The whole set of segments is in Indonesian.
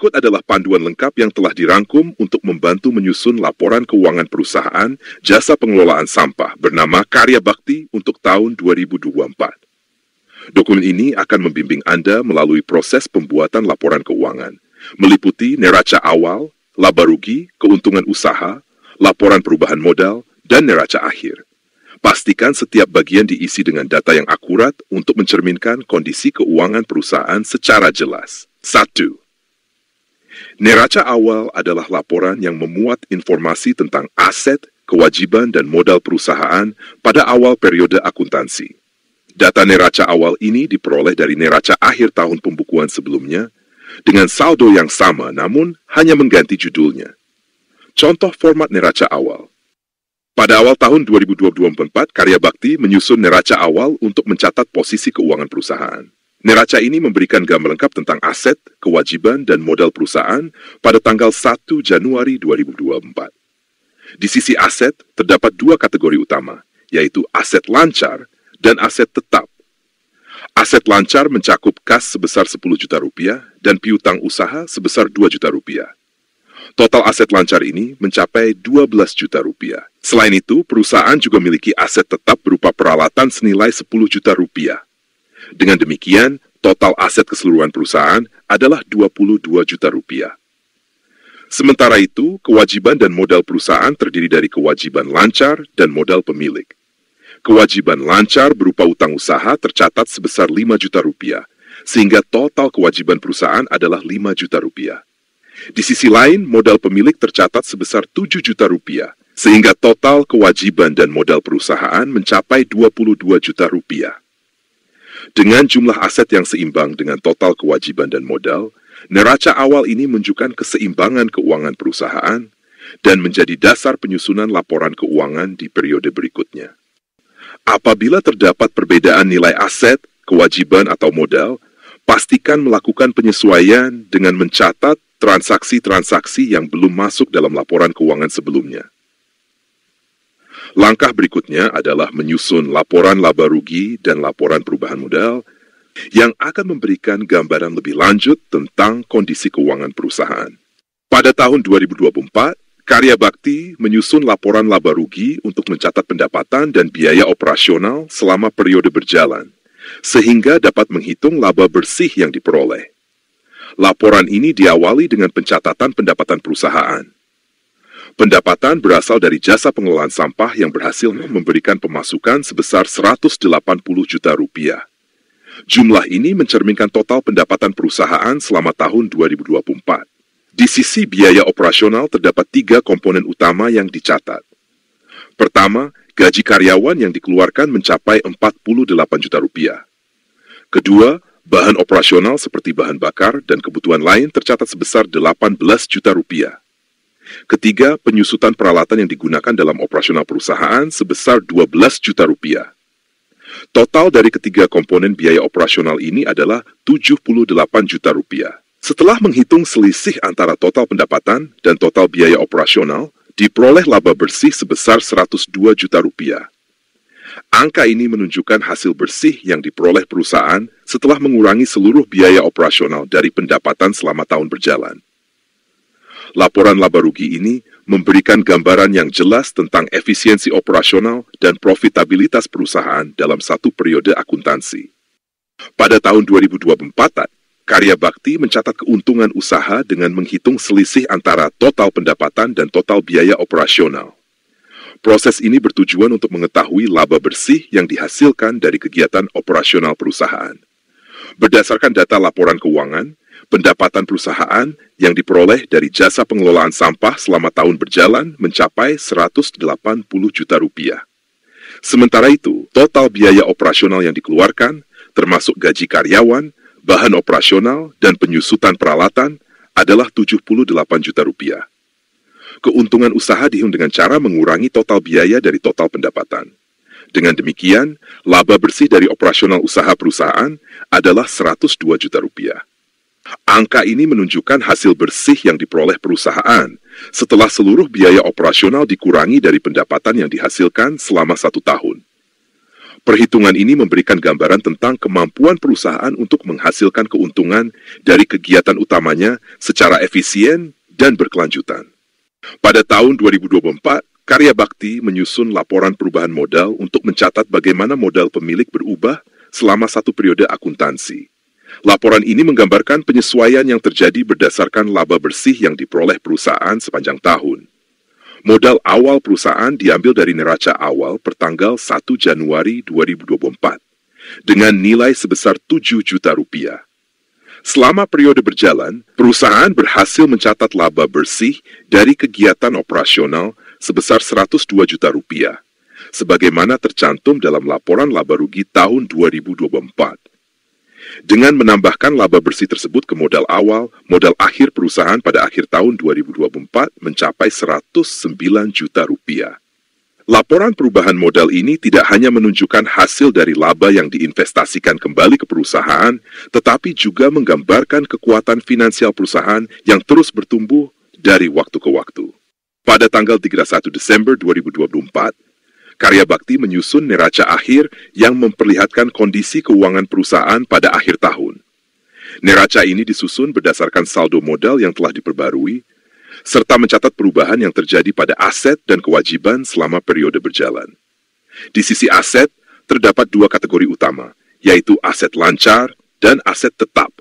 Berikut adalah panduan lengkap yang telah dirangkum untuk membantu menyusun laporan keuangan perusahaan jasa pengelolaan sampah bernama Karya Bakti untuk tahun 2024. Dokumen ini akan membimbing Anda melalui proses pembuatan laporan keuangan, meliputi neraca awal, laba rugi, keuntungan usaha, laporan perubahan modal, dan neraca akhir. Pastikan setiap bagian diisi dengan data yang akurat untuk mencerminkan kondisi keuangan perusahaan secara jelas. 1. Neraca awal adalah laporan yang memuat informasi tentang aset, kewajiban, dan modal perusahaan pada awal periode akuntansi. Data neraca awal ini diperoleh dari neraca akhir tahun pembukuan sebelumnya, dengan saldo yang sama namun hanya mengganti judulnya. Contoh format neraca awal. Pada awal tahun 2024, Karya Bakti menyusun neraca awal untuk mencatat posisi keuangan perusahaan. Neraca ini memberikan gambar lengkap tentang aset, kewajiban, dan modal perusahaan pada tanggal 1 Januari 2024. Di sisi aset, terdapat dua kategori utama, yaitu aset lancar dan aset tetap. Aset lancar mencakup kas sebesar 10 juta rupiah dan piutang usaha sebesar 2 juta rupiah. Total aset lancar ini mencapai 12 juta rupiah. Selain itu, perusahaan juga memiliki aset tetap berupa peralatan senilai 10 juta rupiah. Dengan demikian, total aset keseluruhan perusahaan adalah 22 juta rupiah. Sementara itu, kewajiban dan modal perusahaan terdiri dari kewajiban lancar dan modal pemilik. Kewajiban lancar berupa utang usaha tercatat sebesar 5 juta rupiah, sehingga total kewajiban perusahaan adalah 5 juta rupiah. Di sisi lain, modal pemilik tercatat sebesar 7 juta rupiah, sehingga total kewajiban dan modal perusahaan mencapai 22 juta rupiah. Dengan jumlah aset yang seimbang dengan total kewajiban dan modal, neraca awal ini menunjukkan keseimbangan keuangan perusahaan dan menjadi dasar penyusunan laporan keuangan di periode berikutnya. Apabila terdapat perbedaan nilai aset, kewajiban, atau modal, pastikan melakukan penyesuaian dengan mencatat transaksi-transaksi yang belum masuk dalam laporan keuangan sebelumnya. Langkah berikutnya adalah menyusun laporan laba rugi dan laporan perubahan modal yang akan memberikan gambaran lebih lanjut tentang kondisi keuangan perusahaan. Pada tahun 2024, Karya Bakti menyusun laporan laba rugi untuk mencatat pendapatan dan biaya operasional selama periode berjalan, sehingga dapat menghitung laba bersih yang diperoleh. Laporan ini diawali dengan pencatatan pendapatan perusahaan. Pendapatan berasal dari jasa pengelolaan sampah yang berhasil memberikan pemasukan sebesar 180 juta rupiah. Jumlah ini mencerminkan total pendapatan perusahaan selama tahun 2024. Di sisi biaya operasional terdapat 3 komponen utama yang dicatat. Pertama, gaji karyawan yang dikeluarkan mencapai 48 juta rupiah. Kedua, bahan operasional seperti bahan bakar dan kebutuhan lain tercatat sebesar 18 juta rupiah. Ketiga, penyusutan peralatan yang digunakan dalam operasional perusahaan sebesar 12 juta rupiah. Total dari ketiga komponen biaya operasional ini adalah 78 juta rupiah. Setelah menghitung selisih antara total pendapatan dan total biaya operasional, diperoleh laba bersih sebesar 102 juta rupiah. Angka ini menunjukkan hasil bersih yang diperoleh perusahaan setelah mengurangi seluruh biaya operasional dari pendapatan selama tahun berjalan. Laporan laba rugi ini memberikan gambaran yang jelas tentang efisiensi operasional dan profitabilitas perusahaan dalam satu periode akuntansi. Pada tahun 2024, Karya Bakti mencatat keuntungan usaha dengan menghitung selisih antara total pendapatan dan total biaya operasional. Proses ini bertujuan untuk mengetahui laba bersih yang dihasilkan dari kegiatan operasional perusahaan. Berdasarkan data laporan keuangan, pendapatan perusahaan yang diperoleh dari jasa pengelolaan sampah selama tahun berjalan mencapai 180 juta rupiah. Sementara itu, total biaya operasional yang dikeluarkan, termasuk gaji karyawan, bahan operasional, dan penyusutan peralatan, adalah 78 juta rupiah. Keuntungan usaha dihitung dengan cara mengurangi total biaya dari total pendapatan. Dengan demikian, laba bersih dari operasional usaha perusahaan adalah 102 juta rupiah. Angka ini menunjukkan hasil bersih yang diperoleh perusahaan setelah seluruh biaya operasional dikurangi dari pendapatan yang dihasilkan selama 1 tahun. Perhitungan ini memberikan gambaran tentang kemampuan perusahaan untuk menghasilkan keuntungan dari kegiatan utamanya secara efisien dan berkelanjutan. Pada tahun 2024, Karya Bakti menyusun laporan perubahan modal untuk mencatat bagaimana modal pemilik berubah selama satu periode akuntansi. Laporan ini menggambarkan penyesuaian yang terjadi berdasarkan laba bersih yang diperoleh perusahaan sepanjang tahun. Modal awal perusahaan diambil dari neraca awal pertanggal 1 Januari 2024 dengan nilai sebesar 7 juta rupiah. Selama periode berjalan, perusahaan berhasil mencatat laba bersih dari kegiatan operasional sebesar 102 juta rupiah, sebagaimana tercantum dalam laporan laba rugi tahun 2024. Dengan menambahkan laba bersih tersebut ke modal awal, modal akhir perusahaan pada akhir tahun 2024 mencapai 109 juta rupiah. Laporan perubahan modal ini tidak hanya menunjukkan hasil dari laba yang diinvestasikan kembali ke perusahaan, tetapi juga menggambarkan kekuatan finansial perusahaan yang terus bertumbuh dari waktu ke waktu. Pada tanggal 31 Desember 2024, Karya Bakti menyusun neraca akhir yang memperlihatkan kondisi keuangan perusahaan pada akhir tahun. Neraca ini disusun berdasarkan saldo modal yang telah diperbarui, serta mencatat perubahan yang terjadi pada aset dan kewajiban selama periode berjalan. Di sisi aset, terdapat dua kategori utama, yaitu aset lancar dan aset tetap.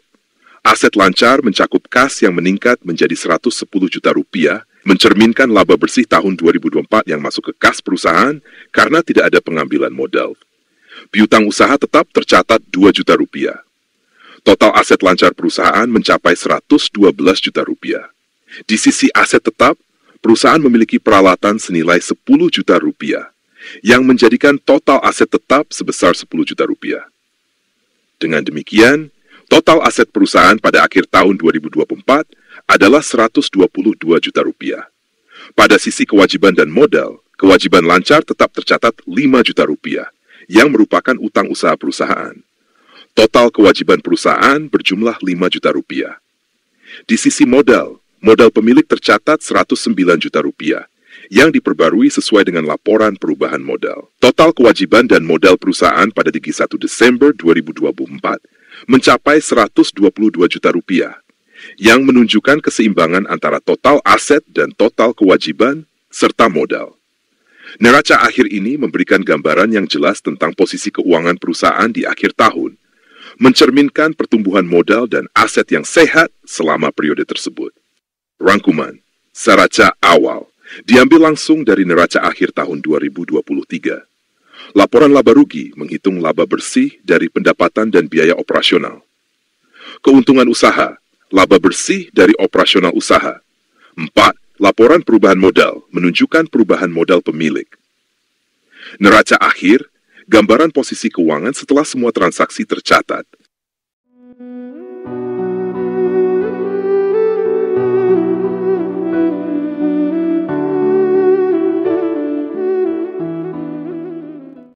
Aset lancar mencakup kas yang meningkat menjadi 110 juta rupiah, mencerminkan laba bersih tahun 2024 yang masuk ke kas perusahaan karena tidak ada pengambilan modal. Piutang usaha tetap tercatat 2 juta rupiah. Total aset lancar perusahaan mencapai 112 juta rupiah. Di sisi aset tetap, perusahaan memiliki peralatan senilai 10 juta rupiah, yang menjadikan total aset tetap sebesar 10 juta rupiah. Dengan demikian, total aset perusahaan pada akhir tahun 2024 adalah 122 juta rupiah. Pada sisi kewajiban dan modal, kewajiban lancar tetap tercatat 5 juta rupiah, yang merupakan utang usaha perusahaan. Total kewajiban perusahaan berjumlah 5 juta rupiah. Di sisi modal, modal pemilik tercatat 109 juta rupiah, yang diperbarui sesuai dengan laporan perubahan modal. Total kewajiban dan modal perusahaan pada 31 Desember 2024 mencapai 122 juta rupiah, yang menunjukkan keseimbangan antara total aset dan total kewajiban serta modal. Neraca akhir ini memberikan gambaran yang jelas tentang posisi keuangan perusahaan di akhir tahun, mencerminkan pertumbuhan modal dan aset yang sehat selama periode tersebut. Rangkuman, neraca awal, diambil langsung dari neraca akhir tahun 2023. Laporan laba rugi menghitung laba bersih dari pendapatan dan biaya operasional. Keuntungan usaha, laba bersih dari operasional usaha. 4. Laporan perubahan modal menunjukkan perubahan modal pemilik. Neraca akhir, gambaran posisi keuangan setelah semua transaksi tercatat.